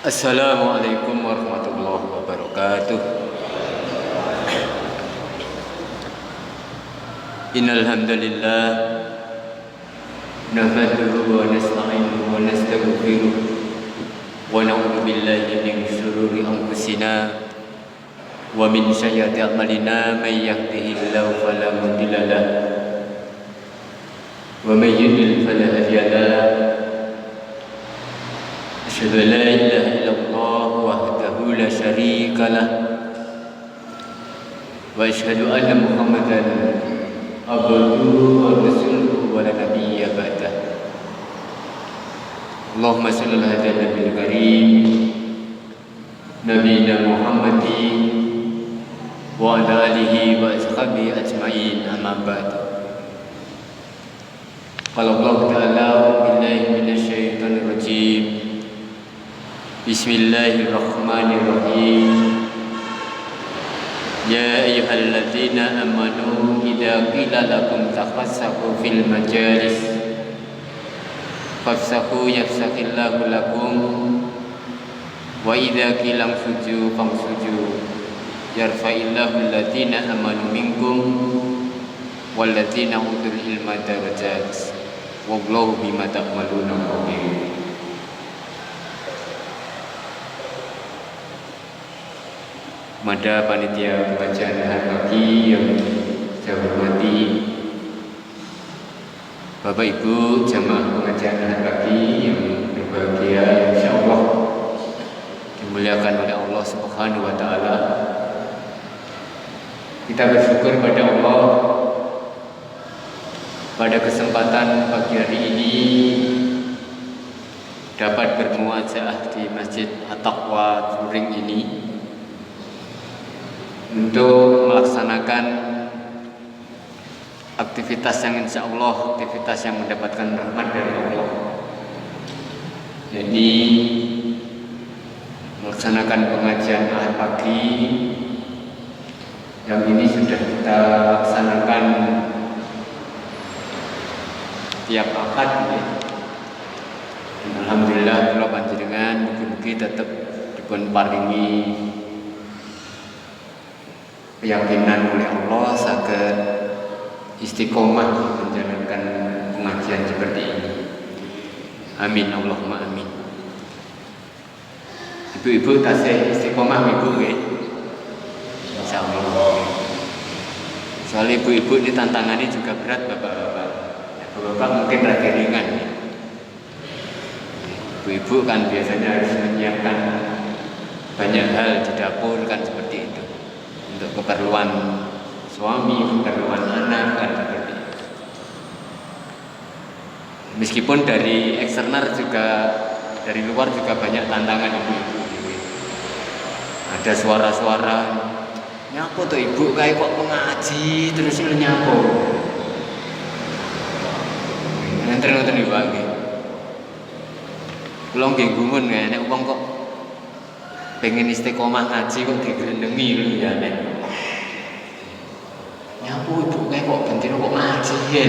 Assalamualaikum warahmatullahi wabarakatuh. Innal hamdalillah nahmaduhu wa nasta'inuhu wa nastaghfiruh wa na'udzu billahi min shururi anfusina wa min sayyiati a'malina may yahdihillahu fala mudilla lahu wa may yudlil fala hadiya lahu. Asyhadu an la ilaha illallah wahdahu la syarika lah wa asyhadu anna Muhammadan abduhu wa rasuluhu wa la nabiyya ba'dah. Allahumma shalli ala nabiyil karim nabiyina Muhammadin wa ala alihi wa ashabihi ajma'in, amma ba'd. Qala Allah ta'ala billahi minasyaitonir rajim. Bismillahirrahmanirrahim. Ya ayyuhalladzina amanu idza qila lakum tafassahu fil majalis fafsahu yafsahillahu lakum wa idza qila anfuju famsuju yarfa'illahu alladzina amanu minkum walladzina utul ilma darajat wallahu bima ta'maluna khabir. Kepada panitia pembacaan hari pagi yang saya hormati, Bapak Ibu jamaah pengajian hari pagi yang berbahagia, insyaallah dimuliakan oleh Allah Subhanahu wa taala. Kita bersyukur pada Allah pada kesempatan pagi hari ini dapat bermuajaah di Masjid At-Taqwa Turing ini untuk melaksanakan aktivitas yang insya Allah aktivitas yang mendapatkan rahmat dari Allah. Jadi melaksanakan pengajian ahad pagi yang ini sudah kita laksanakan tiap ahad ya. Alhamdulillah kula panjenengan mugi-mugi tetap dipun paringi keyakinan oleh Allah agar istiqomah menjalankan pengajian seperti ini. Amin Allahumma amin. Ibu-ibu tasih istiqomah ibu nggih. Insyaallah. Soalnya ibu-ibu ini tantangannya juga berat bapak-bapak. Bapak mungkin rada ringan. Ibu-ibu kan biasanya harus menyiapkan banyak hal di dapur kan seperti itu. Untuk keperluan suami, keperluan anak kan seperti itu. Meskipun dari eksternal juga, dari luar juga banyak tantangan ibu-ibu. Ada suara-suara nyapu tuh ibu kayak kok pengaji terus nyapu. Nonton ibu lagi. Kulo nggih gumun nek wong kok pengen istiqomah ngaji kok digerendengi lho ya nek. Nyapu ibu kayak kok bentino kok ngaji ya.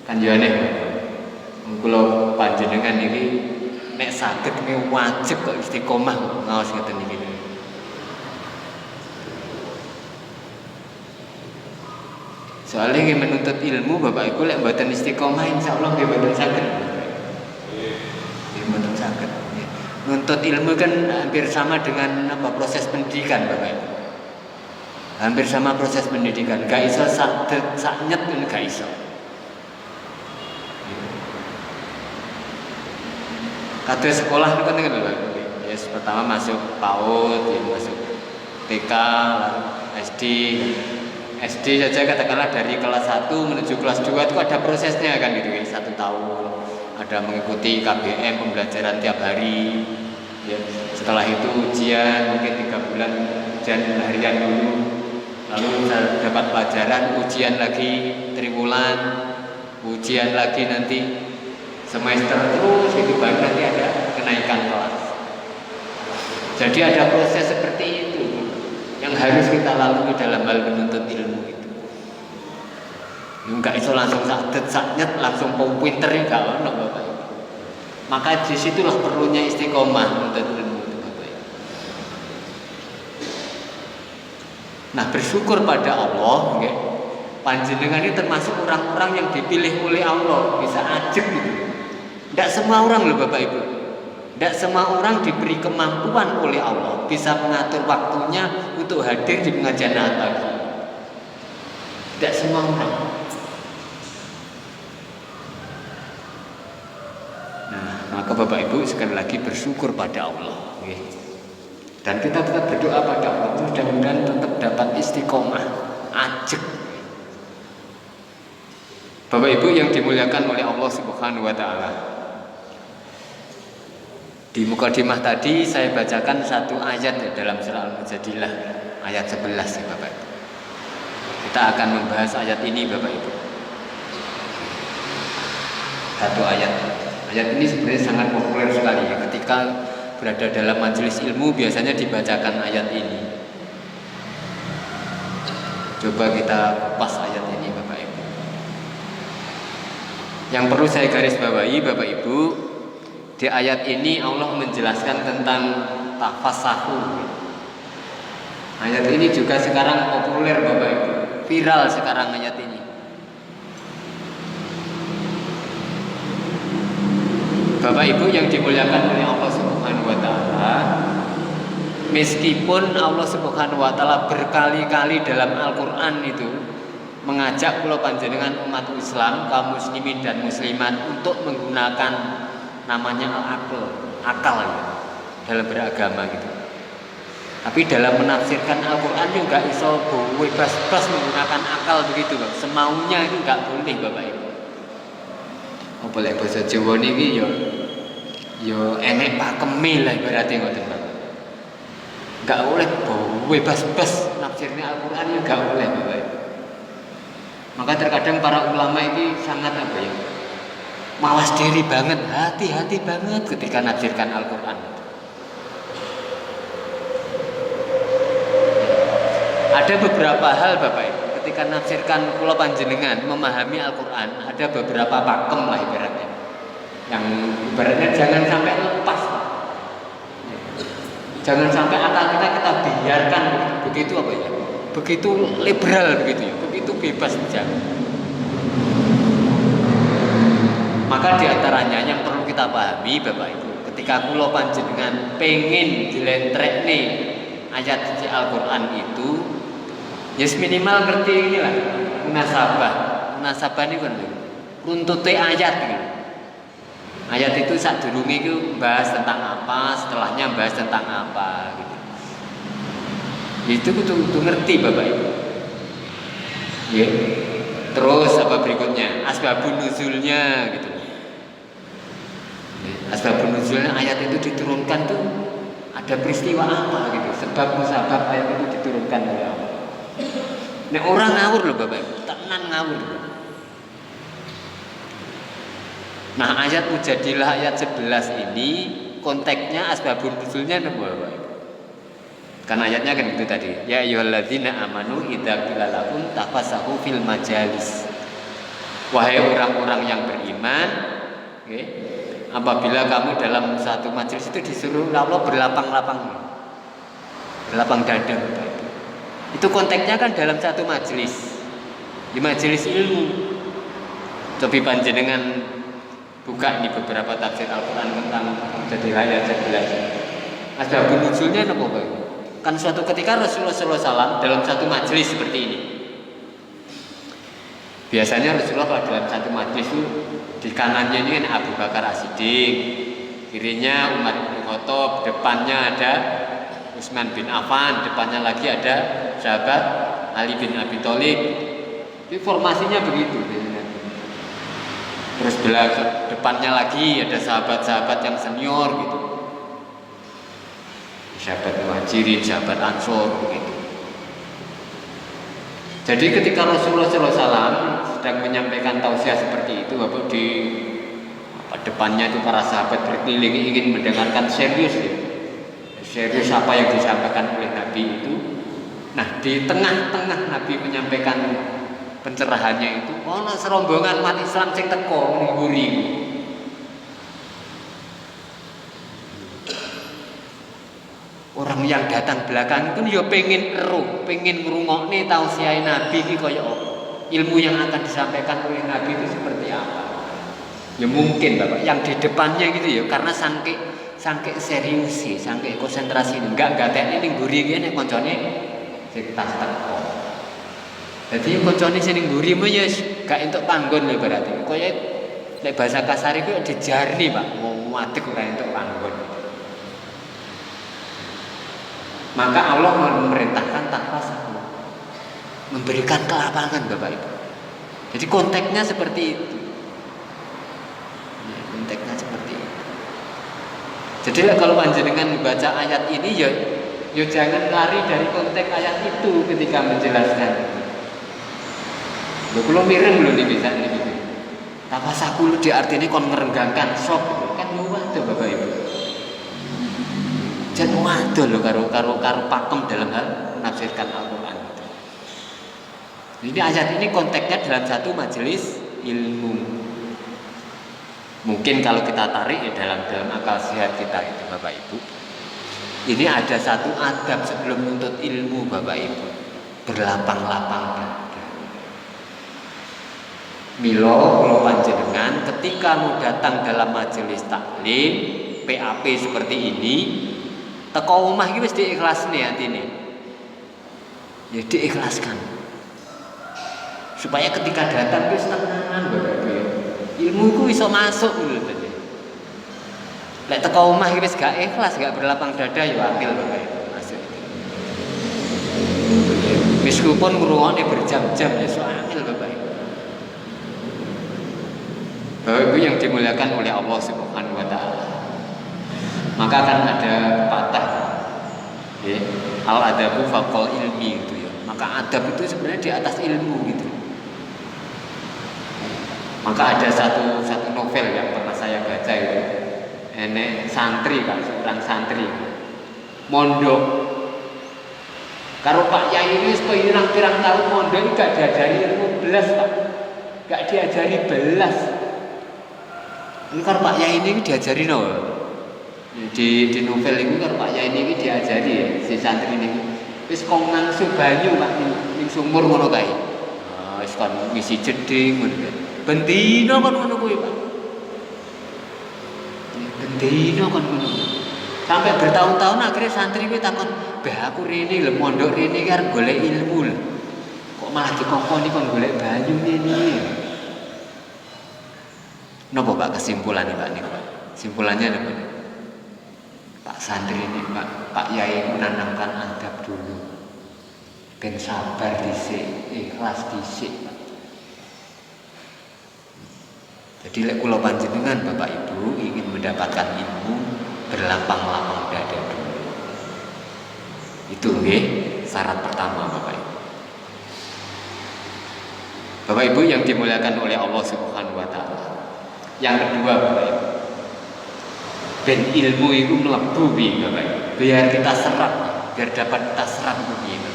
Kan yo nek kula panjenengan iki nek saged nek wajib kok istiqomah ngaos ngeten iki. Soalnya nggih menuntut ilmu Bapak Ibu lek mboten istiqomah insyaallah nggih mboten saged. Nggih mboten saged. Nuntut ilmu kan hampir sama dengan proses pendidikan Bapak Ibu. Hampir sama proses pendidikan. Gak iso saknyet kan gak iso. Kata sekolah itu kan dengan Bapak Ibu. Ya, pertama masuk PAUD, ya, masuk TK, SD. SD saja katakanlah dari kelas 1 menuju kelas 2 itu ada prosesnya kan gitu ya, 1 tahun. Ada mengikuti KBM pembelajaran tiap hari ya. Setelah itu ujian mungkin 3 bulan ujian harian dulu, lalu dapat pelajaran, ujian lagi triwulan, ujian lagi nanti semester, terus itu baru nanti ada kenaikan kelas. Jadi ada proses seperti itu yang harus kita lalui dalam hal menuntut ilmu itu. Enggak iso langsung sakdet saknyet langsung pinter enggak ono Bapak Ibu. Maka disitulah perlunya istiqomah untuk ilmu. Nah, bersyukur pada Allah, okay? Panjenengan ini termasuk orang-orang yang dipilih oleh Allah, bisa ajib gitu. Tidak semua orang loh Bapak Ibu. Tidak semua orang diberi kemampuan oleh Allah bisa mengatur waktunya untuk hadir di pengajian pagi. Tidak semua orang. Nah, maka Bapak Ibu sekali lagi bersyukur pada Allah, okay? Dan kita tetap berdoa pada Allah, mudah-mudahan tetap dapat istiqomah, ajeg. Bapak Ibu yang dimuliakan oleh Allah Subhanahu wa taala. Di mukadimah tadi saya bacakan satu ayat dalam surah Al-Mujadilah, ayat 11 ya Bapak Ibu. Kita akan membahas ayat ini Bapak Ibu. Satu ayat. Ayat ini sebenarnya sangat populer sekali ya. Ketika berada dalam majelis ilmu biasanya dibacakan ayat ini. Coba kita kupas ayat ini Bapak Ibu. Yang perlu saya garis bawahi Bapak Ibu, di ayat ini Allah menjelaskan tentang tafasahu. Ayat ini juga sekarang populer Bapak Ibu, viral sekarang ayat ini. Bapak Ibu yang dimuliakan oleh Allah Subhanahu wa taala, meskipun Allah Subhanahu wa taala berkali-kali dalam Al-Qur'an itu mengajak kula panjenengan umat Islam, kaum muslimin dan muslimat untuk menggunakan namanya akal ya, dalam beragama gitu. Tapi dalam menafsirkan Al-Qur'an juga iso bebas-bebas menggunakan akal begitu Bapak. Semaunya itu enggak boleh Bapak Ibu. Apa lek basa Jawa niki ya enek pakeme lah berarti ngoten Bapak. Enggak boleh bebas-bebas nafsirnya Al-Qur'an ya enggak boleh Bapak Ibu. Maka terkadang para ulama ini sangat apa ya? Mawas diri banget, hati-hati banget ketika nafsirkan Al-Qur'an. Ada beberapa hal Bapak Ibu, ketika nafsirkan kula panjenengan memahami Al-Qur'an, ada beberapa pakem lah ibaratnya. Yang ibaratnya jangan sampai lepas. Jangan sampai akal kita biarkan begitu apa ya? Begitu liberal begitu ya, begitu bebas saja. Maka diantaranya yang perlu kita pahami Bapak Ibu, ketika kula panjenengan pengen dilentrekne ayat suci Al-Qur'an itu, ya minimal ngerti inilah munasabah. Munasabah ini kan runtute ayat gitu. Ayat itu sadurunge itu bahas tentang apa, setelahnya bahas tentang apa gitu. Itu kudu ngerti Bapak Ibu. Ya. Terus apa berikutnya? Asbabun nuzulnya gitu. Asbabun nuzulnya ayat itu diturunkan tuh ada peristiwa apa gitu. Sebab musabab ayat itu diturunkan oleh Allah. Nah orang ngawur loh Bapak Ibu, tenan ngawur. Nah ayat Mujadilah ayat 11 ini konteksnya asbabun nuzulnya apa Bapak Ibu? Karena ayatnya kan itu tadi. Ya ayyuhalladzina amanu idza qila lakum tafassahu fil majalis. Wahai orang-orang yang beriman, okay, apabila kamu dalam satu majelis itu disuruh Allah berlapang-lapang. Berlapang dada Bapak Ibu. Itu konteksnya kan dalam satu majelis. Di majelis ilmu. Cobi panjenengan buka ini beberapa tafsir Al-Qur'an tentang jadi ayat 11. Asbabun nuzulnya apa Bapak Ibu? Kan suatu ketika Rasulullah SAW dalam satu majelis seperti ini. Biasanya Rasulullah kalau dalam satu majelis itu di kanannya ini kan Abu Bakar As-Siddiq, kirinya Umar bin Khattab, depannya ada Utsman bin Affan, depannya lagi ada sahabat Ali bin Abi Thalib. Ini formasinya begitu. Terus belakang depannya lagi ada sahabat-sahabat yang senior gitu. Sahabat Muhajirin, sahabat Ansor begitu. Jadi ketika Rasulullah SAW sedang menyampaikan tausiah seperti itu, Bapak di depannya itu para sahabat berkeliling ingin mendengarkan serius ya. Serius apa yang disampaikan oleh Nabi itu. Nah di tengah-tengah Nabi menyampaikan pencerahannya itu, ono serombongan umat Islam sing teko ngguri. Orang yang datang belakang itu ya pengen eruh, pengen ngrungokne tausiah Nabi iki kaya apa. Ilmu yang akan disampaikan oleh Nabi itu seperti apa. Ya mungkin Bapak yang di depannya gitu ya, karena sangke serius sih, sangke konsentrasi enggak gatekne ning mburi iki nek koncone sing tas teko. Dadi koncone sing ning mburi mu ya gak entuk panggon lho berarti. Kaya nek bahasa kasar iku dijarni Pak, mau adek ora entuk panggon. Maka Allah memerintahkan tafasaku, memberikan kelapangan Bapak Ibu. Jadi konteksnya seperti itu. Ya, konteksnya seperti itu. Jadi kalau panjenengan membaca ayat ini ya jangan lari dari konteks ayat itu ketika menjelaskan. Lho kula mireng lho niki bisa niki. Tafasaku diartine kon ngrenggangkan sok kan waduh Bapak Ibu. Jangan waduh lho karo pakem dalam hal menafsirkan Al-Qur'an. Jadi ayat ini konteksnya dalam satu majelis ilmu. Mungkin kalau kita tarik ya dalam akal sehat kita itu Bapak Ibu. Ini ada satu adab sebelum menuntut ilmu Bapak Ibu. Berlapang-lapang dada. Milo kula panjenengan ketika mau datang dalam majelis taklim PAP seperti ini, teko omah iki wis diikhlasne atine. Ya diikhlaskan. Supaya ketika datang wis tenanan Bapak Ibu ya. Ilmu iku iso masuk lho tadi. Lek teko omah iki wis gak ikhlas, gak berlapang dada ya akil Bapak Ibu masuk. Meskipun ngrungokne berjam-jam ya akil Bapak Ibu. Bapak Ibu yang dimuliakan oleh Allah Subhanahu wa taala. Maka akan ada pepatah ya, al-adabu faqal ilmi itu ya. Maka adab itu sebenarnya di atas ilmu gitu. Maka ada satu novel yang pernah saya baca itu. Enek santri Pak, seorang santri mondok karo Pak Yai ini pirang-pirang tahun mondok ini gak diajari ilmu belas Pak. Gak diajari belas. Ini karo Pak Yai ini diajari no. Di novel itu kan Pak Yai ini diajari ya si santri ini wis kong nangsu banyu Pak ning sumur ngono kae. Wis kon ngisi jeding ngono kae. Bendina kon ngono kuwi Pak. Bendina kon ngono. Sampai bertahun-tahun akhirnya santri kuwi takon, "Bah aku rene lho mondok rene iki arep golek ilmu lho. Kok malah dikongkoni kon golek banyu ngene." Napa Pak kesimpulannya Pak niku Pak? Simpulannya napa? Pak santri ini Pak Yai menanamkan adab dulu. Ben sabar dhisik, ikhlas dhisik. Jadi lek kula panjenengan Bapak Ibu ingin mendapatkan ilmu, berlapang-lapang dada dulu. Itu nggih syarat pertama Bapak Ibu. Bapak Ibu yang dimuliakan oleh Allah Subhanahu wa taala. Yang kedua Bapak Ibu, ben ilmu itu melebu Bapak Ibu. Biar kita serap, biar dapat kita serap begitu.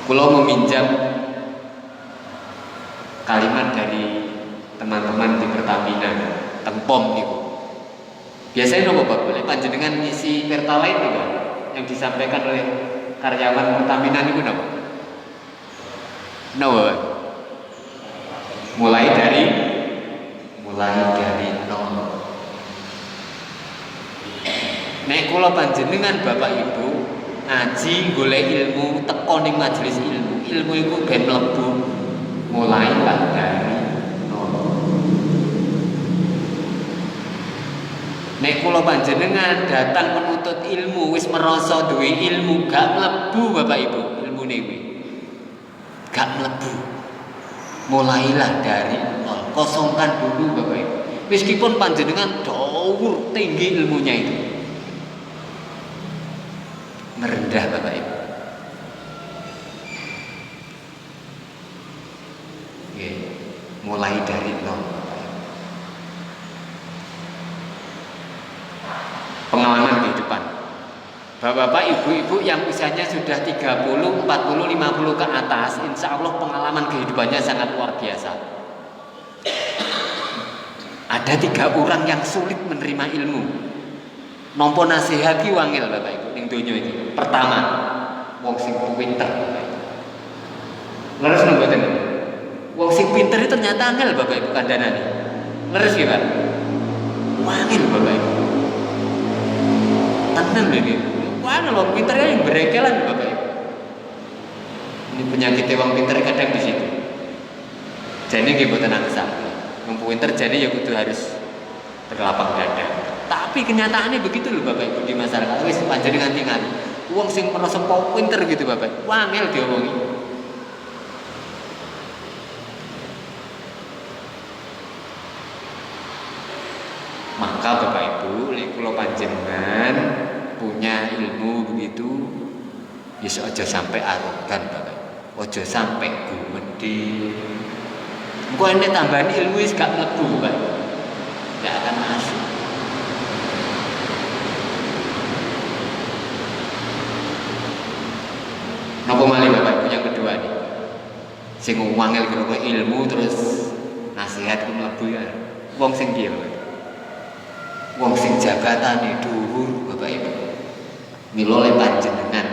Kalau meminjam kalimat dari teman-teman di Pertamina, Tempom itu. Biasanya nopo Bapak, boleh panjenengan ngisi pertalite itu yang disampaikan oleh karyawan Pertamina itu nopo? Nopo. Mulai dari nol. Nek kula panjenengan Bapak Ibu ngaji golek ilmu teko ning majelis ilmu iku ben mlebu mulai dari nol. Nek kula panjenengan datang menuntut ilmu wis merasa duwe ilmu gak mlebu Bapak Ibu ilmune kuwi. Gak mlebu. Mulailah dari nol. Kosongkan dulu Bapak Ibu. Meskipun panjenengan dhuwur tinggi ilmunya itu. Merendah Bapak Ibu. Oke, mulai dari nol. Pengalaman kehidupan. Bapak-bapak, ibu-ibu yang usianya sudah 30, 40, 50 ke atas, insya Allah pengalaman kehidupannya sangat luar biasa. Ada 3 orang yang sulit menerima ilmu. nampa nasihat ki wangil Bapak Ibu ning donya iki. Pertama, wong sing pinter. Leres nang mboten? Wong sing pinter itu ternyata angel Bapak Ibu kandhanane. Leres nggih, Pak? Wangil Bapak Ibu. Tenan lho iki. Wangil wong pinter yang berekelan Bapak Ibu. Ini penyakit wong pinter kadang di situ. Jadi nggih mboten angsa. Wong pinter jadi ya kudu harus berlapang dada. Tapi kenyataannya begitu loh Bapak Ibu di masyarakat. Wis panjenengan nganti-nganti. Wong sing merasa pinter gitu Bapak. Wangil diomongi. Maka Bapak Ibu, lek kula panjenengan punya ilmu begitu, ya aja sampai arogan Bapak. Aja sampai gumedhe. Engko nek tambahan ilmu wis gak mlebu Bapak. Gak akan masuk. Napa malih Bapak Ibu yang kedua nih? Sing wangil karo ilmu terus nasihat ku mlebu ya. Wong sing piye Bapak? Wong sing jabatane dhuwur Bapak Ibu. Mila le panjenengan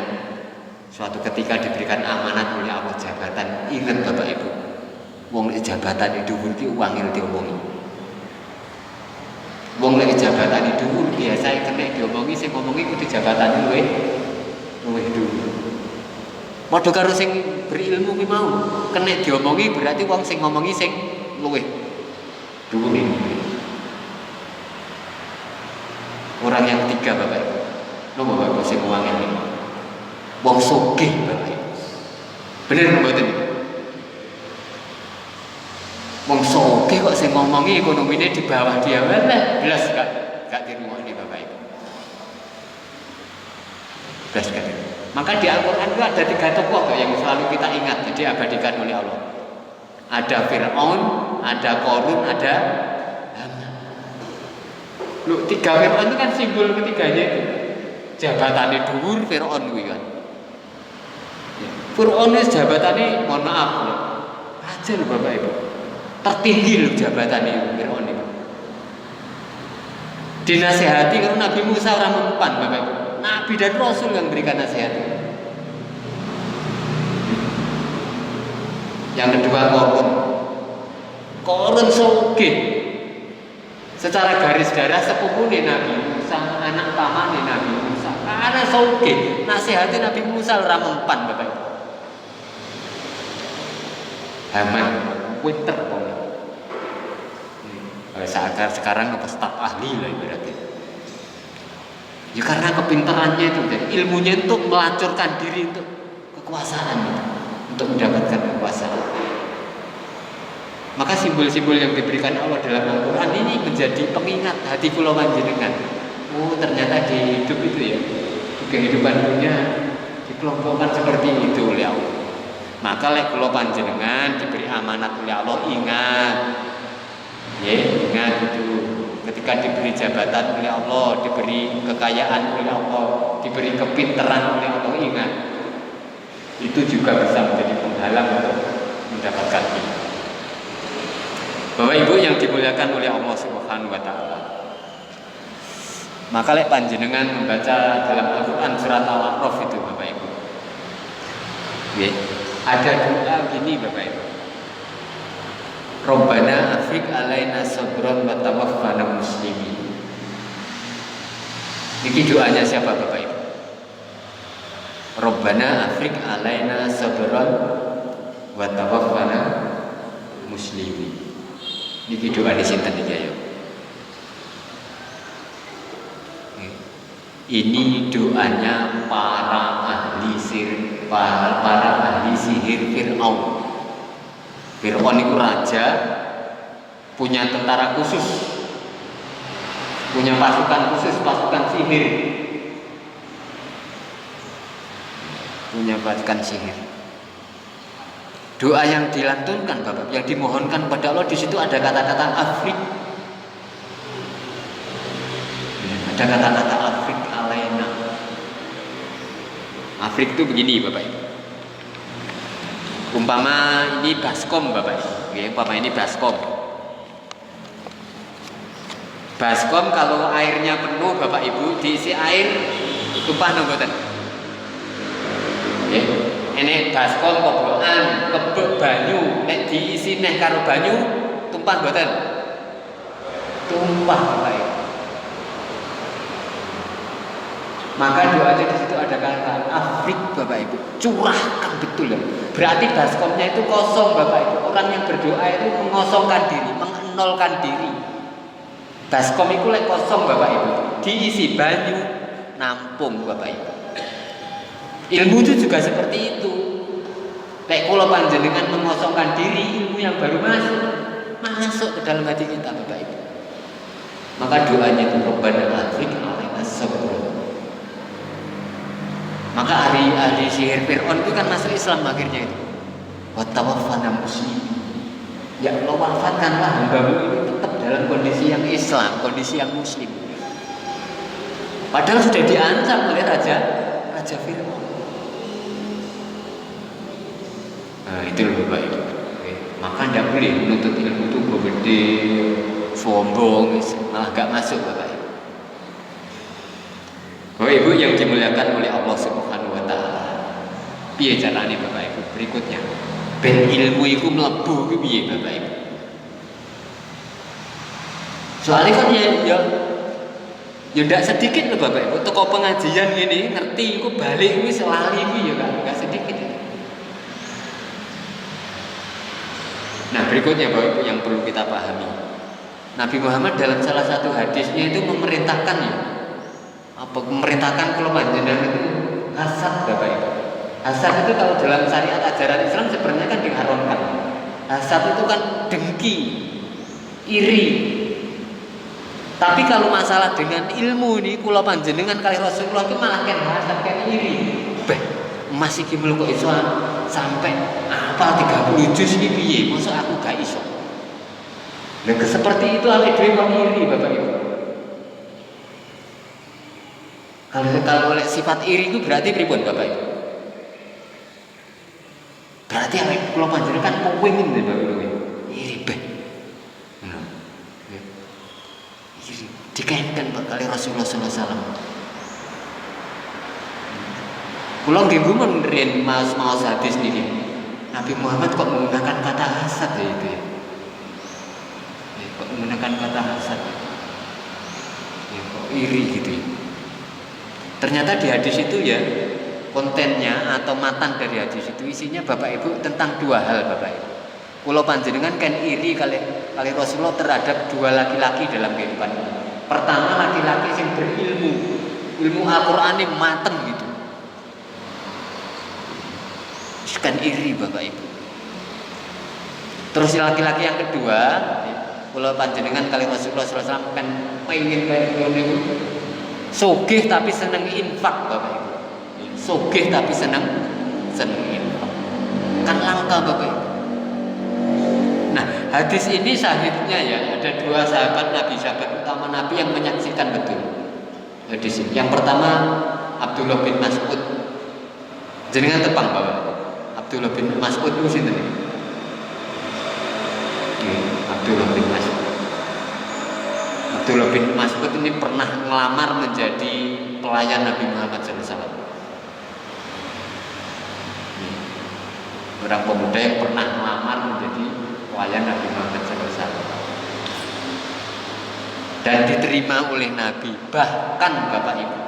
suatu ketika diberikan amanat oleh Allah jabatan, ingat Bapak Ibu. Wong lek jabatane dhuwur ki wangil diomongi. Wong lek jabatane dhuwur biasa kena diomongi sing ngomongi kudu jabatane luwih dhuwur. Padha karo sing berilmu ki mau, kena diomongi berarti wong sing ngomongi sing luwih dhuwur ini. Orang yang ketiga Bapak Ibu. Napa Bapak Ibu sing wangil iki? Wong sugih Bapak Ibu. Bener mboten? Wong sugih kok sing ngomongi ekonomine di bawah dia wae blas gak dirungokne Bapak Ibu. Blas gak. Maka di Al-Qur'an itu ada 3 tokoh yang selalu kita ingat, jadi abadikan oleh Allah. Ada Fir'aun, ada Qarun, ada Haman. Loh, 3 Fir'aun itu kan simbol ketiganya itu. Jabatannya dhuwur Fir'aun kuwi kan. Fir'aun itu jabatannya mohon maaf loh. Aja lho Bapak Ibu. Tertinggi loh jabatannya Fir'aun itu. Dinasehati karena Nabi Musa orang mempan Bapak Ibu. Nabi dan Rasul yang berikan nasihat. Yang kedua Qarun sugih. Secara garis darah sepupune Nabi Musa, anak pamane Nabi Musa. Karena sugih, nasihatnya Nabi Musa ora mempan Bapak Ibu. Haman pinter kok. Sekarang staf ahli lah ibaratnya. Ya karena kepintarannya itu, ilmunya untuk melacurkan diri untuk kekuasaan, untuk mendapatkan kekuasaan. Maka simbol-simbol yang diberikan Allah dalam Al-Quran ini menjadi pengingat hati kula panjenengan. Oh ternyata di hidup itu ya, di kehidupan dunia dikelompokkan seperti itu oleh Allah. Maka lek kula panjenengan diberi amanat oleh Allah, ingat, ya ingat itu. Ketika diberi jabatan oleh Allah, diberi kekayaan oleh Allah, diberi kepintaran oleh Allah, ingat itu juga bisa menjadi penghalang untuk mendapatkan itu. Bapak Ibu yang dimuliakan oleh Allah Subhanahu wa taala. Maka lek panjenengan membaca dalam Al-Qur'an surat Al-A'raf itu Bapak Ibu. Ya, ada doa gini Bapak Ibu. Rabbana afrik alaina sabran wa tawaffana muslimin. Ini doanya siapa Bapak Ibu? Rabbana afrik alaina sabran wa tawaffana muslimin. Ini doanya sinten iki ayo. Ini doanya para ahli sihir Fir'aun. Fir'aun itu raja, punya tentara khusus, punya pasukan khusus, pasukan sihir, punya pasukan sihir. Doa yang dilantunkan Bapak, yang dimohonkan pada Allah di situ ada kata-kata Afrik, ada kata-kata Afrik alaina. Afrik itu begini Bapak Ibu. Umpama ini baskom Bapak Ibu, umpama ini baskom. Baskom kalau airnya penuh Bapak Ibu diisi air tumpah mboten? Nggih. Ini baskom kobrokan, kebek banyu, nek diisi neh karo banyu tumpah mboten? Tumpah Bapak Ibu. Maka doanya di situ ada kata afrik Bapak Ibu, curahkan betul ya. Berarti baskomnya itu kosong Bapak Ibu. Orang yang berdoa itu mengosongkan diri, mengenolkan diri. Baskom itu lek kosong Bapak Ibu, diisi banyu, nampung Bapak Ibu. Ilmu itu juga seperti itu. Lek kula panjenengan mengosongkan diri, ilmu yang baru masuk ke dalam hati kita Bapak Ibu. Maka doanya itu Rabbana afrik alaina sabra. Maka ahli sihir Fir'aun itu kan masuk Islam akhirnya itu. Wa tawaffana muslimin. Ya Allah wafatkanlah hambamu ini tetap dalam kondisi yang Islam, kondisi yang Muslim. Padahal sudah diancam oleh Raja Fir'aun. Nah itu loh Bapak Ibu. Maka tidak boleh menuntut ilmu itu gede, sombong, malah gak masuk Bapak Ibu. Bapak Ibu yang dimuliakan oleh Allah Subhanahu Wa Taala. Piye caranya Bapak Ibu? Berikutnya. Ben ilmu itu melebu ke piye Bapak Ibu. Soalnya kan ya ndak sedikit loh Bapak Ibu. Toko pengajian gini ngerti iku balik wis lali iki ya kan, enggak sedikit. Nah, berikutnya Bapak Ibu yang perlu kita pahami. Nabi Muhammad dalam salah satu hadisnya itu memerintahkan ya. Memerintahkan kalau panjenengan itu hasad Bapak Ibu. Hasad itu kalau dalam syariat ajaran Islam sebenarnya kan diharamkan. Hasad itu kan dengki, iri. Tapi kalau masalah dengan ilmu ini, kula panjenengan kali Rasulullah itu malah kan hasad kan iri. Beh, masih gimana kok iso sampai apa 30 juz iki piye? Masa aku gak iso. Lah seperti itu awake dhewe kok iri Bapak Ibu. Kalau oleh sifat iri itu berarti pripun Bapak Ibu? Berarti awake kula panjenengan kan kepengin Bapak Ibu. Iri beh. Iri dikaitkan kali Rasulullah sallallahu alaihi wasallam. Kula nggih gumun riyen maos hadis niki. Nabi Muhammad kok menggunakan kata hasad ya itu ya. Kok menggunakan kata hasad. Ya kok iri gitu ya. Ternyata di hadis itu ya kontennya atau matan dari hadis itu isinya Bapak Ibu tentang dua hal Bapak Ibu. Kula panjenengan kan iri kali Rasulullah terhadap dua laki-laki dalam kehidupan ini. Pertama laki-laki yang berilmu, ilmu Al-Qur'an ini mateng gitu. Kan iri Bapak Ibu. Terus laki-laki yang kedua, kula panjenengan kali Rasulullah SAW kan pengen kayak ngono. Sugih tapi seneng infak Bapak Ibu. Sugih tapi seneng infak. Kan langka Bapak Ibu. Nah, hadis ini sahihnya ya ada dua sahabat utama Nabi yang menyaksikan betul hadis ini. Yang pertama Abdullah bin Mas'ud. Jenengan tepang Bapak. Abdullah bin Mas'ud itu sinten iki? Abdullah bin Mas'ud. Abdullah bin Mas'ud ini pernah ngelamar menjadi pelayan Nabi Muhammad SAW. Orang pemuda yang pernah ngelamar menjadi pelayan Nabi Muhammad SAW. Dan diterima oleh Nabi. Bahkan Bapak Ibu,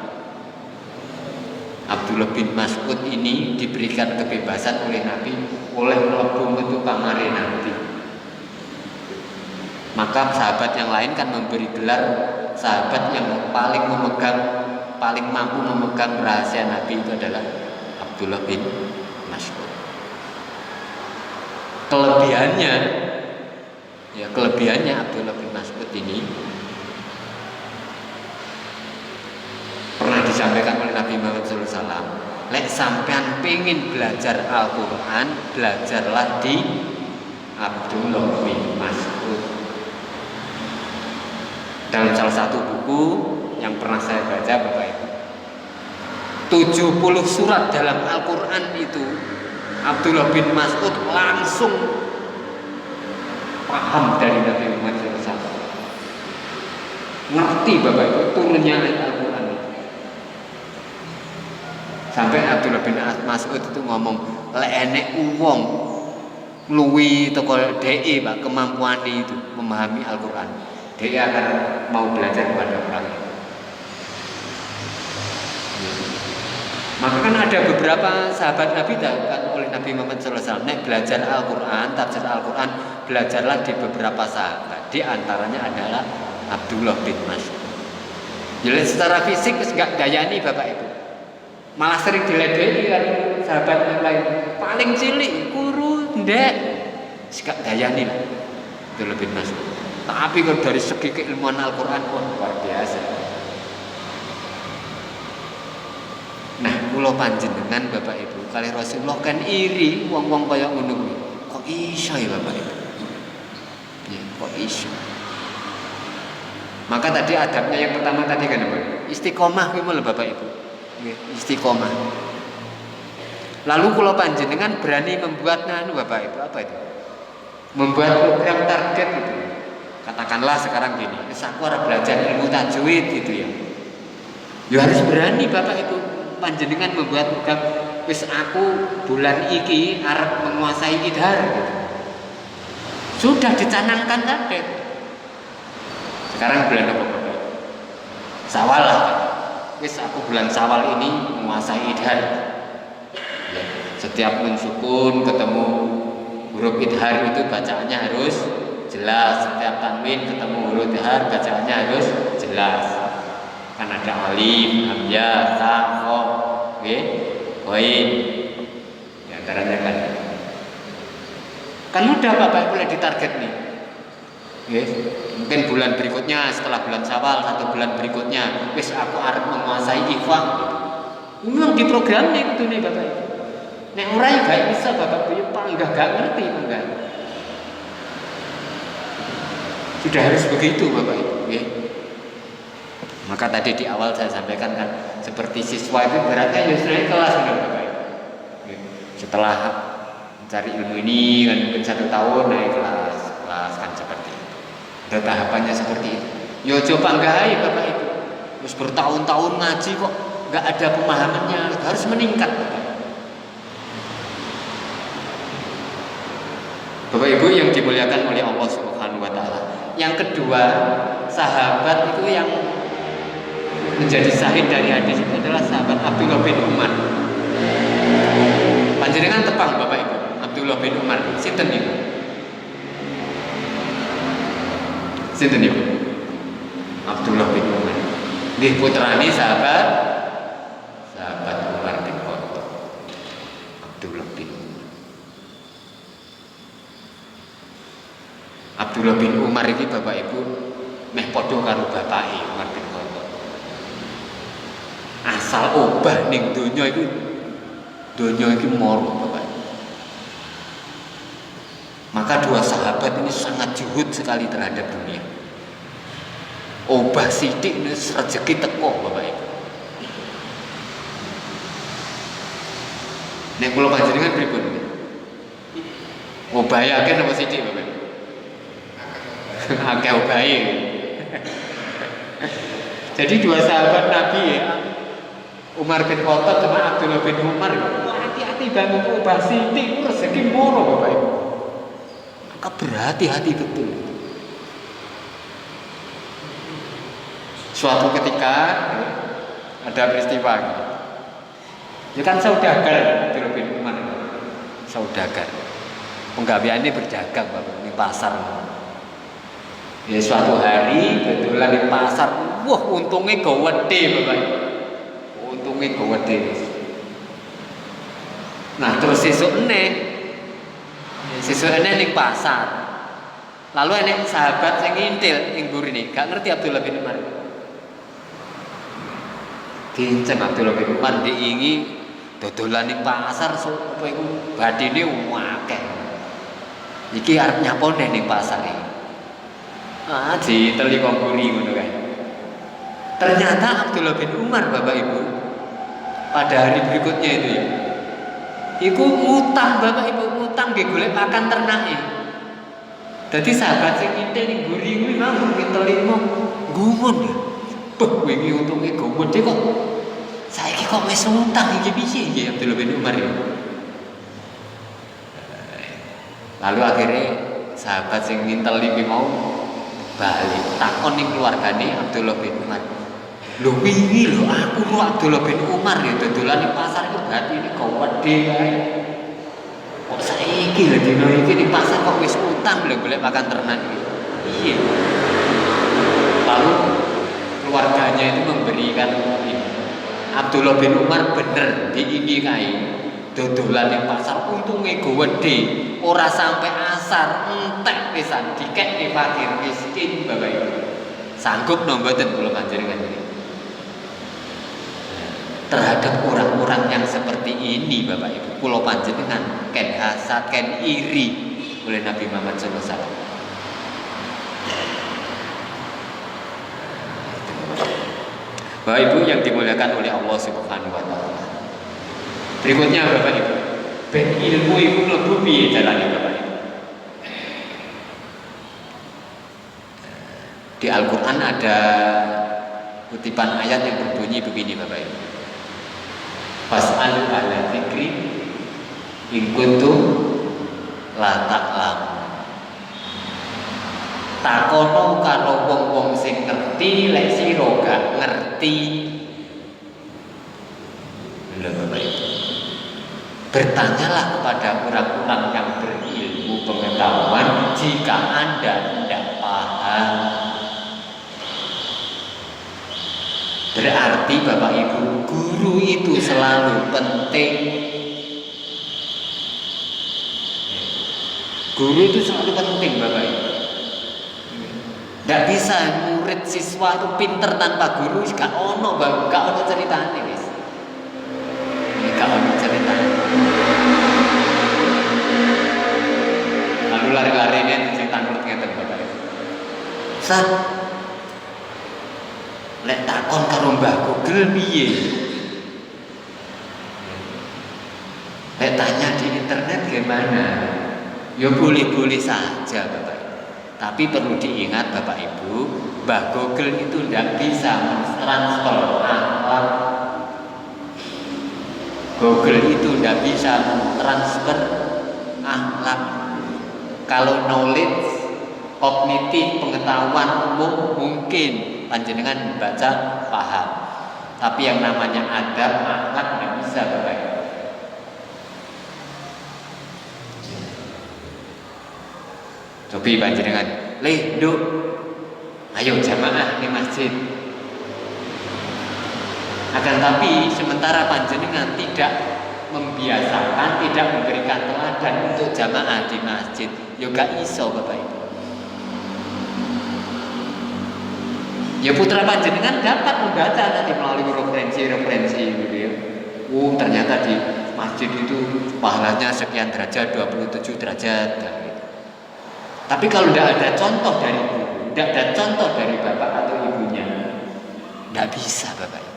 Abdullah bin Mas'ud ini diberikan kebebasan oleh Nabi oleh mlebu metu kamare Nabi. Maka sahabat yang lain kan memberi gelar sahabat yang paling mampu memegang rahasia Nabi itu adalah Abdullah bin Mas'ud. Kelebihannya Abdullah bin Mas'ud ini pernah disampaikan oleh Nabi Muhammad SAW. Lek sampean pengen belajar Al-Quran, belajarlah di Abdullah bin Mas'ud. Dalam salah satu buku yang pernah saya baca Bapak Ibu, 70 surat dalam Al-Quran itu Abdullah bin Mas'ud langsung paham dari Nabi Muhammad SAW. Ngerti Bapak Ibu turunnya ayat Al-Quran. Sampai Abdullah bin Mas'ud itu ngomong, lek enek wong luwi teko dhek Pak kemampuan itu memahami Al-Quran, dia akan mau belajar kepada orang. Maka kan ada beberapa sahabat Nabi kan oleh Nabi Muhammad SAW, nek belajar Al-Quran, tafsir Al-Quran, belajarlah di beberapa sahabat. Di antaranya adalah Abdullah bin Mas'ud. Jadi secara fisik nggak dayani Bapak Ibu, malah sering diledeki kan sahabat yang lain. Paling cilik, kuru, ndek, nggak dayani lah. Abdullah bin Mas'ud. Tapi kalau dari segi keilmuan Al-Quran, wah luar biasa. Nah, kula panjenengan Bapak Ibu, kali Rasulullah kan iri wong-wong kaya ngono kuwi. Kok iso ya Bapak Ibu? Ya, kok iso. Maka tadi adabnya yang pertama tadi kan apa? Istiqomah kuwi lho Bapak Ibu. Nggih, istiqomah. Lalu kula panjenengan berani membuat Bapak Ibu, apa itu? Membuat program target itu. Katakanlah sekarang gini, aku harus belajar ilmu tajwid gitu ya. Ya harus berani Bapak Ibu. Panjenengan membuat program, wis aku bulan iki arep menguasai idhar gitu. Sudah dicanangkan target. Sekarang bulan apa Bapak? Syawal lah. Wis aku bulan Syawal ini menguasai idhar. Ya, setiap sukun ketemu huruf idhar itu bacaannya harus jelas. Setiap tanwin ketemu huruf idhar bacaannya harus jelas. Kan ada alif, hamzah, ta, kha, nggih, ghain. Di antaranya kan. Kan udah Bapak boleh ditarget nih. Nggih. Mungkin bulan berikutnya setelah bulan Syawal, 1 bulan berikutnya wis aku arep menguasai ikhwah gitu. Memang diprogramin itu nih Bapak Ibu. Nek ora ya gak bisa Bapak Ibu panggah gak ngerti enggak. Sudah harus begitu Bapak Ibu, nggih. Maka tadi di awal saya sampaikan kan seperti siswa itu beratnya ya naik kelas kan Bapak Ibu. Setelah mencari ilmu ini kan mungkin 1 tahun naik kelas kan seperti itu. Ada tahapannya seperti itu. Yo coba enggak aja Bapak Ibu. Terus bertahun-tahun ngaji kok enggak ada pemahamannya, harus meningkat Bapak Ibu yang dimuliakan oleh Allah Subhanahu wa taala. Yang kedua, sahabat itu yang menjadi syahid dari hadis itu adalah sahabat Abdullah bin Umar. Panjenengan tepang Bapak Ibu, Abdullah bin Umar sinten niku? Sinten niku? Abdullah bin Umar. Nggih putrane sahabat Umar bin Khattab. Abdullah bin Umar. Abdullah bin Umar iki Bapak Ibu meh padha karo bapake Umar bin Khattab. Asal obah ning donya iki moro Bapak. Maka dua sahabat ini sangat juhud sekali terhadap dunia. Obah sithik wis rezeki teko Bapak Ibu. Nek kula panjenengan pripun? Obah yakin apa sithik Bapak Ibu? Akeh obahe. Jadi dua sahabat Nabi ya, Umar bin Khattab sama Abdullah bin Umar, hati-hati banget obah sithik rezeki moro Bapak Ibu. Maka berhati-hati betul. Suatu ketika ada peristiwa gitu. Ya kan saudagar Abdullah bin Umar, saudagar. Penggaweane berdagang Bapak di pasar. Ya suatu hari kebetulan di pasar, wah untungnya gawede Bapak. Untungnya gawede. Nah terus sesuk ning pasar. Lalu enek sahabat sing ngintil ning burine, gak ngerti Abdullah bin Umar. Dinceng Abdullah bin Umar diingi dodolan ning pasar apa iku badine akeh. Iki arep nyapone ning pasar iki. Diteli kongguli ngono kan. Ternyata Abdullah bin Umar Bapak Ibu pada hari berikutnya itu ya, iku ngutang Bapak Ibu, ngutang nggih golek pakan ternake. Dadi sahabat sing ngintil ning mburi kuwi mau ngintel ilmu gumun ya. Beh wingi untunge gede kok. Saiki kok wis utang iki piye iki Abdullah bin Umar ya. Lalu akhirnya sahabat sing ngintel iki mau balik takon ning keluargane Abdullah bin Umar. Lho wingi lho aku karo Abdullah bin Umar ya dodolan ning pasar iki berarti ini gede kae. Kok saiki lho dino iki ning pasar kok wis utang lho golek makan ternak iki. Iya. Lalu keluarganya itu memberikan ini. Abdullah bin Umar bener diingi kae. Dodolan ning pasar untunge gede, ora sampai asar, entek pisan dikek fakir miskin Bapak Ibu. Sanggup no mboten kula panjenengan iki. Terhadap orang-orang yang seperti ini Bapak Ibu, kula panjenengan ken hasad, ken iri oleh Nabi Muhammad SAW. Bapak Ibu yang dimuliakan oleh Allah Subhanahu wa taala. Berikutnya Bapak Ibu, ben ilmu iku mlebu piye carane Bapak Ibu? Di Al-Qur'an ada kutipan ayat yang berbunyi begini Bapak Ibu. Fas'alu ahla dzikri in kuntum la ta'lamun. Takono karo wong-wong sing ngerti lek sira gak ngerti. Lha Bapak Ibu. Bertanyalah kepada orang-orang yang berilmu pengetahuan jika Anda tidak paham. Berarti Bapak Ibu, guru itu selalu penting. Guru itu selalu penting Bapak Ibu. Tidak bisa murid siswa itu pinter tanpa guru, gak ono ceritanya guys. Gak ono ceritanya. Lalu lari-larinya cerita nurut ngeten Bapak Ibu. Ustaz, lek takon karo Mbah Google piye? Lek tanya di internet gimana? Ya boleh-boleh saja Bapak Ibu. Tapi perlu diingat Bapak Ibu, Mbah Google itu tidak bisa mentransfer akhlak. Google itu tidak bisa mentransfer akhlak. Kalau knowledge, kognitif, pengetahuan umum mungkin panjenengan baca paham. Tapi yang namanya adab, akhlak tidak bisa Bapak Ibu. Cobi panjenengan, nduk, ayo jamaah di masjid. Akan tapi sementara panjenengan tidak membiasakan, tidak memberikan teladan untuk jamaah di masjid, yo gak iso Bapak Ibu. Ya putra panjenengan dapat membaca nanti melalui referensi gitu ya. Ternyata di masjid itu pahalanya sekian derajat, 27 derajat gitu. Tapi kalau tidak ada contoh dari guru, tidak ada contoh dari bapak atau ibunya, tidak bisa Bapak Ibu.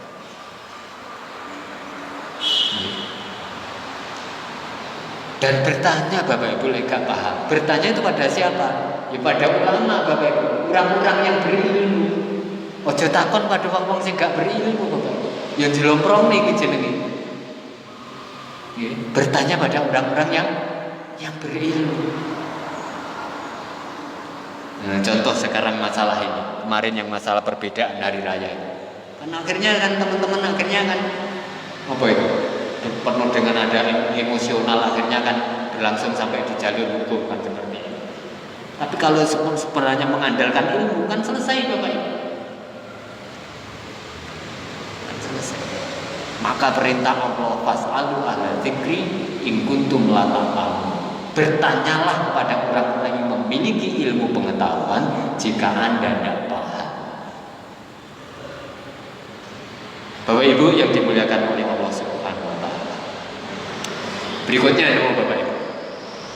Dan bertanya Bapak Ibu gak paham. Bertanya itu pada siapa? Ya pada ulama Bapak Ibu, orang-orang yang berilmu. Ojo takon pada wong-wong sing gak berilmu Bapak Ibu. Yang dilomprong nih jenenge. Bertanya pada orang-orang yang berilmu. Nah, contoh sekarang masalah ini, kemarin yang masalah perbedaan hari raya itu. Kan akhirnya kan teman-teman akhirnya kan apa itu? Penuh dengan ada emosional, akhirnya kan berlangsung sampai di jalur hukum kan seperti itu. Tapi kalau sebenarnya mengandalkan ilmu kan selesai Bapak Ibu. Kan selesai. Maka perintah Allah fas'alu ahla dzikri in kuntum la ta'lamun. Bertanyalah kepada orang-orang yang memiliki ilmu pengetahuan jika Anda tidak paham. Bapak Ibu yang dimuliakan oleh Allah Subhanahu wa taala. Berikutnya Bapak Ibu.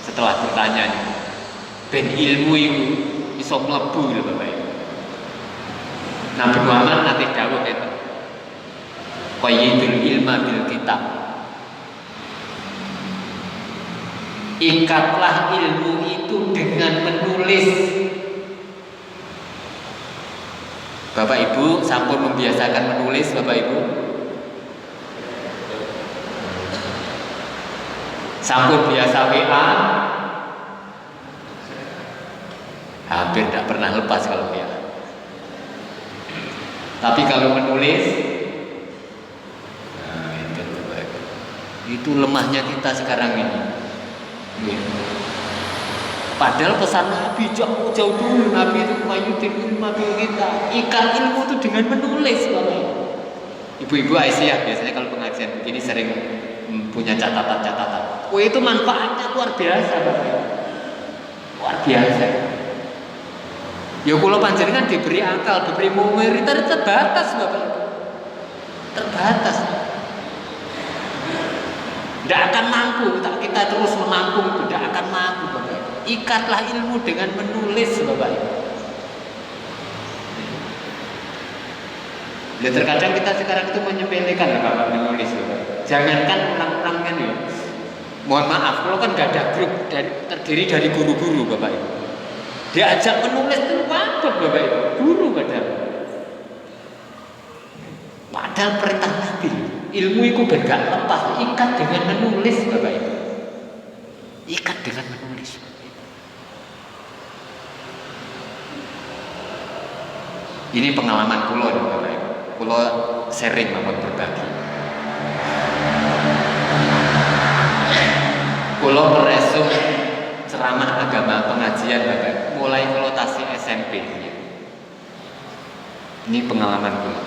Setelah bertanya nih, ben ilmu itu iso mlebu lho Bapak Ibu. Nabi Muhammad nanti dawuh ngeten. Qayyidul ilma bil kitab. Ikatlah ilmu itu dengan menulis. Bapak Ibu sampun membiasakan menulis, Bapak Ibu? Sampun biasa WA? Hampir tidak pernah lepas kalau WA. Tapi kalau menulis, nah itu lemahnya kita sekarang ini. Padahal pesan Nabi jauh-jauh dulu, Nabi itu mayutin ilmu kita. Ikat ilmu itu dengan menulis, Bapak. Ibu-ibu Aisyah biasanya kalau pengajian begini sering punya catatan-catatan. Wah, itu manfaatnya luar biasa, Bapak. Luar biasa. Ya kalau panjenengan diberi akal, diberi memori terbatas, Bapak. Terbatas. Tidak akan mampu kita terus menampung, tidak akan mampu, Bapak. Ikatlah ilmu dengan menulis, Bapak. Ya terkadang kita sekarang itu menyepelekan, Bapak, menulis, Bapak. Jangankan orang-orang kan ya. Mohon maaf, kalau kan gak ada grup terdiri dari guru-guru, Bapak Ibu. Diajak menulis itu wajib, Bapak Ibu. Guru padahal. Padahal perintah Nabi. Ilmu itu gak lepas, ikat dengan menulis, Bapak Ibu. Ikat dengan menulis. Ini pengalaman kulo, Bapak Ibu. Kulo sharing mawon berbagi. Kulo meresum ceramah agama pengajian, Bapak, mulai kulo tasih SMP. Ini pengalaman kulo.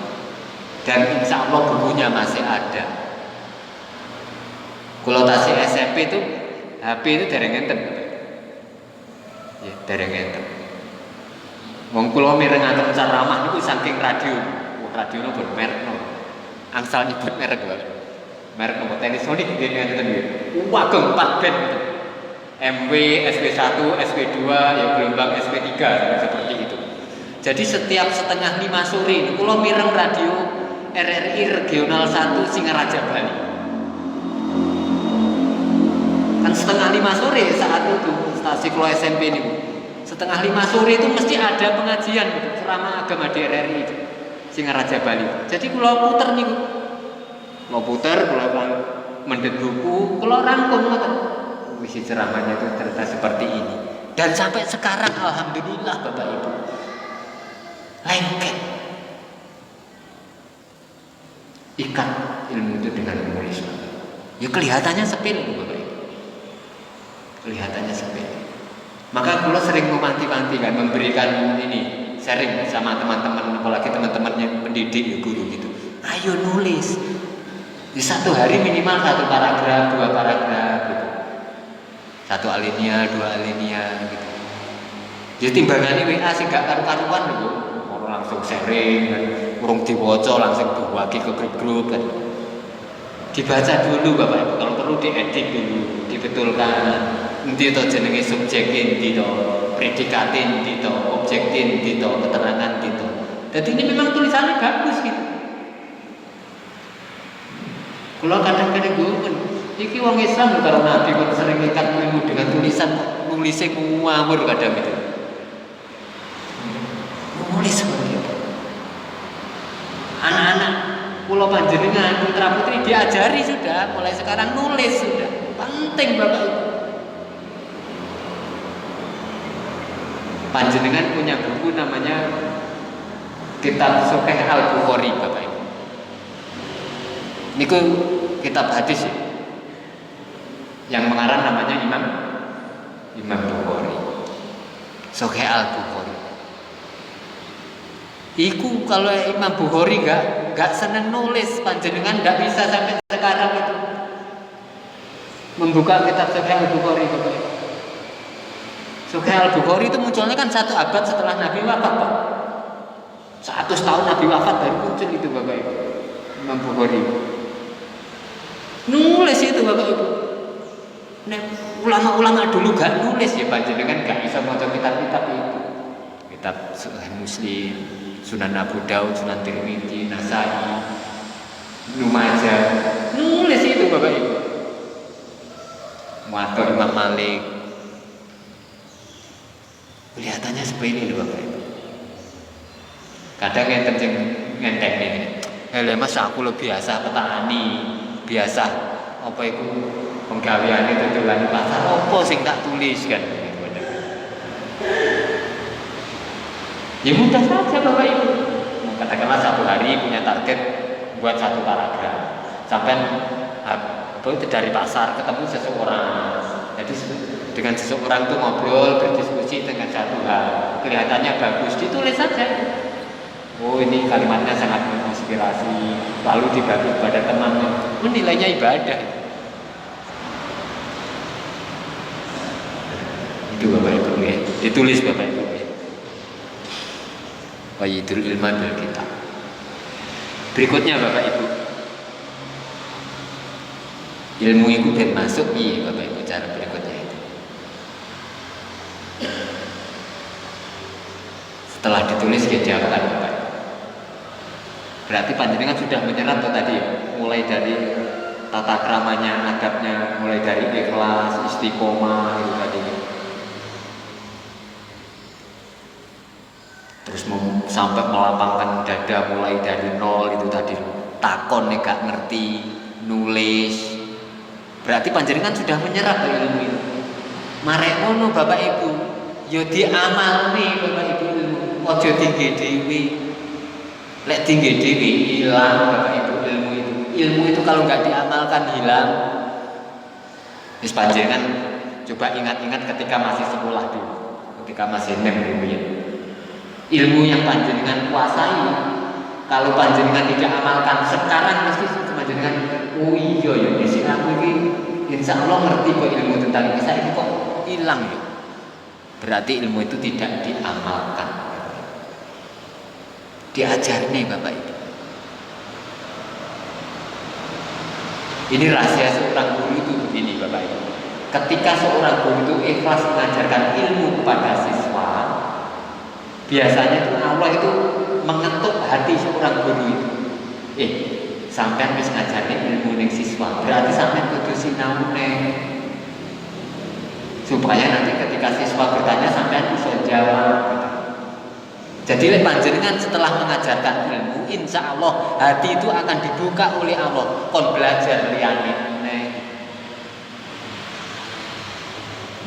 Dan insya Allah bukunya masih ada. Kulo tasih SMP itu HP itu dereng enten, ya dereng enten. Wong kula mirengaken ceramah niku saking radio. Radio nopo merek nopo. Angsal nyebut merek wae. Merek nopo Panasonic ngene ngeten nggih. Ageng 4 band. MW, SP1, SP2, ya gelombang SP3 seperti itu. Jadi setiap setengah 5 sore kula mireng radio RRI Regional 1 Singaraja Bali. Kan setengah 5 sore saat itu stasi kula SMP niku. Setengah 5 sore itu mesti ada pengajian gitu, ceramah agama di RRI itu Singaraja Bali. Jadi kalau puter nih, mau puter, kalau mendet buku, kalau rangkum kan, isi ceramahnya itu ternyata seperti ini. Dan sampai sekarang, alhamdulillah Bapak Ibu, lengket. Ikat ilmu itu dengan menulis. Ya kelihatannya sepele, Bapak Ibu. Kelihatannya sepele. Maka kula sering memanti-manti kan, memberikan ini sharing sama teman-teman, apalagi teman-temannya pendidik ya guru gitu. Ayo nulis di satu hari minimal 1 paragraf, 2 paragraf gitu, 1 alinea, 2 alinea gitu. Jadi timbangannya WA sih gak karu-karuan gitu. Orang langsung sharing, kan. Urung diwaca langsung dibagi ke grup-grup kan. Dibaca dulu Bapak Ibu, kalau perlu diedit dulu, dibetulkan. Endi to jenenge subjek, endi to predikat, endi to objek, endi to keterangan gitu. Jadi ini memang tulisannya bagus gitu. Kalau kadang-kadang gue iki wong Islam karo Nabi kok sering ikat ilmu dengan tulisan, nulisnya ngawur kadang gitu. Nulis seperti itu. Anak-anak pulau panjenengan putra putri diajari sudah, mulai sekarang nulis sudah. Penting Bapak Ibu. Panjenengan punya buku namanya Kitab Sahih Al-Bukhari, Bapak Ibu. Niku kitab hadis ya. Yang mengarang namanya Imam Bukhari. Sahih Al-Bukhari. Iku kalau Imam Bukhari enggak seneng nulis, panjenengan enggak bisa sampai sekarang itu membuka kitab Sahih Al-Bukhari, Bapak Ibu. Sahih Al-Bukhari itu munculnya kan 1 abad setelah Nabi wafat, Pak. 100 tahun Nabi wafat baru muncul itu Bapak Ibu. Imam Bukhari. Nulis itu Bapak Ibu. Nek ulama-ulama dulu gak nulis ya panjenengan gak bisa maca kitab-kitab itu. Kitab Sahih Muslim, Sunan Abu Daud, Sunan Tirmidzi, Nasai, Ibnu Majah. Nulis itu Bapak Ibu. Muwatta Imam Malik. Kelihatannya seperti ini loh Bapak Ibu. Kadang yang terjeng ngendek ini. Mas aku lo biasa petani, biasa apa itu penggawean itu dolan pasar, apa sing tak tulis kan? Ya mudah saja Bapak Ibu. Katakanlah satu hari punya target buat satu paragraf. Sampai itu dari pasar ketemu seseorang. Jadi dengan seseorang itu ngobrol, berdiskusi dengan satu hal, kelihatannya bagus, ditulis saja. Oh ini kalimatnya sangat menginspirasi, lalu dibagi kepada temannya, menilainya ibadah. Itu Bapak Ibu ya, ditulis Bapak Ibu ya. Wayidul ilman bil kitab. Berikutnya Bapak Ibu, ilmu itu dan masuk iya Bapak Ibu cara berikutnya itu. Setelah ditulis dia jawabkan Bapak Ibu. Berarti panjenengan sudah menyerap tuh tadi ya, mulai dari tata keramanya, adabnya, mulai dari ikhlas, istiqomah itu tadi. Terus sampai melapangkan dada mulai dari nol itu tadi, takon nih gak ngerti, nulis. Berarti panjenengan sudah menyerap ilmu itu. Marek ngono Bapak Ibu, yo diamal nih Bapak Ibu ilmu. Ojo tinggi dewi. Lek tinggi dewi hilang Bapak Ibu ilmu itu. Ilmu itu kalau nggak diamalkan hilang. Terus panjenengan coba ingat-ingat ketika masih sekolah dulu, ketika masih nem dulu ya. Ilmu yang panjenengan kuasai, kalau panjenengan tidak amalkan sekarang mesti panjenengan, oh iya ya, isi aku ini, insya Allah ngerti kok ilmu tentang kisah ini kok hilang ya. Berarti ilmu itu tidak diamalkan. Diajar nih Bapak Ibu. Ini rahasia seorang guru itu begini Bapak Ibu. Ketika seorang guru itu ikhlas mengajarkan ilmu kepada siswa, biasanya itu Allah itu mengetuk hati seorang guru itu. Sampai wis ngajarne ilmu ning siswa, berarti sampai kudu sinau supaya nanti ketika siswa bertanya sampai bisa jawab. Jadi lek panjenengan setelah mengajarkan ilmu, insya Allah hati itu akan dibuka oleh Allah. Kon belajar liyane neh.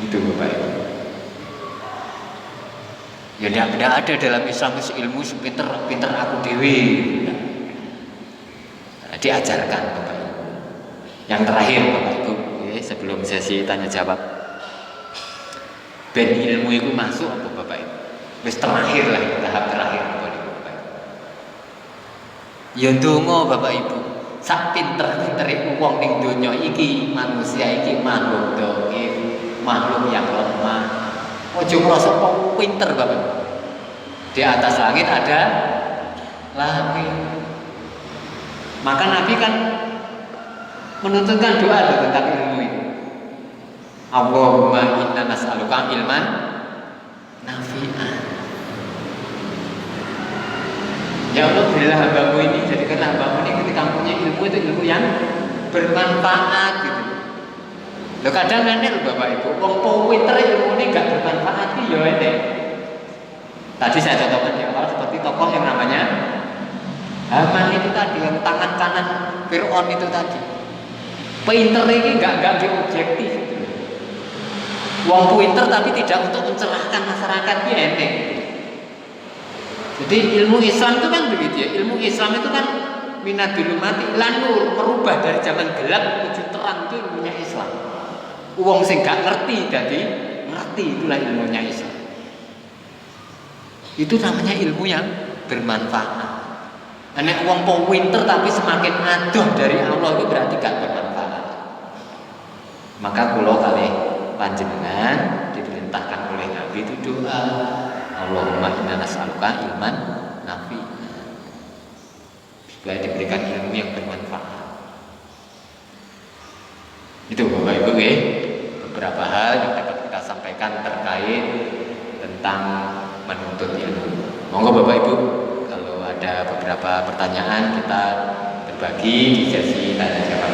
Itu Bapak Ibu. Ya tidak ada dalam Islam ilmu pinter aku dewi. Diajarkan Bapak Ibu. Yang terakhir Bapak Ibu, sebelum sesi tanya jawab, ben ilmu itu masuk apa Bapak Ibu? Wis terakhir lah, tahap terakhir Bapak Ibu. Ya ndonga Bapak Ibu, sak pinter-pintere wong ning donya iki, manusia iki makhluk dhaif, makhluk yang lemah. Ojo merasa pinter Bapak Ibu. Di atas langit ada langit. Maka Nabi kan menuntutkan doa tentang ilmu itu. Allahumma inna nas'aluka ilman nafi'an. Ya Allah, berilah hambamu ini, jadikan hambamu ini ketika punya ilmu itu ilmu yang bermanfaat gitu. Loh kadang aneh Bapak Ibu, wong pinter ilmu ini gak bermanfaat ki ya ene. Tadi saya contohkan di awal seperti tokoh yang namanya Haman itu tadi, yang tangan kanan Fir'aun itu tadi. Pinter ini gak objektif. Wong pinter tapi tidak untuk mencerahkan masyarakat ya ene. Jadi ilmu Islam itu kan begitu ya. Ilmu Islam itu kan minadul mati lanur, merubah dari zaman gelap menuju terang, itu ilmunya Islam. Wong sing gak ngerti jadi ngerti, itulah ilmunya Islam. Itu namanya ilmu yang bermanfaat. Nek wong pinter tapi semakin adoh dari Allah itu berarti gak bermanfaat. Maka kula kali panjenengan diperintahkan oleh Nabi itu doa, Allahumma inna nas'aluka ilman nafi'an, supaya diberikan ilmu yang bermanfaat. Itu Bapak Ibu ya, beberapa hal yang dapat kita sampaikan terkait tentang menuntut ilmu. Monggo Bapak Ibu, kalau ada beberapa pertanyaan kita berbagi di sesi tanya jawab.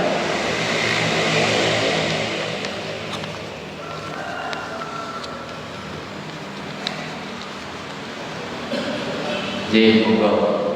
J, monggo.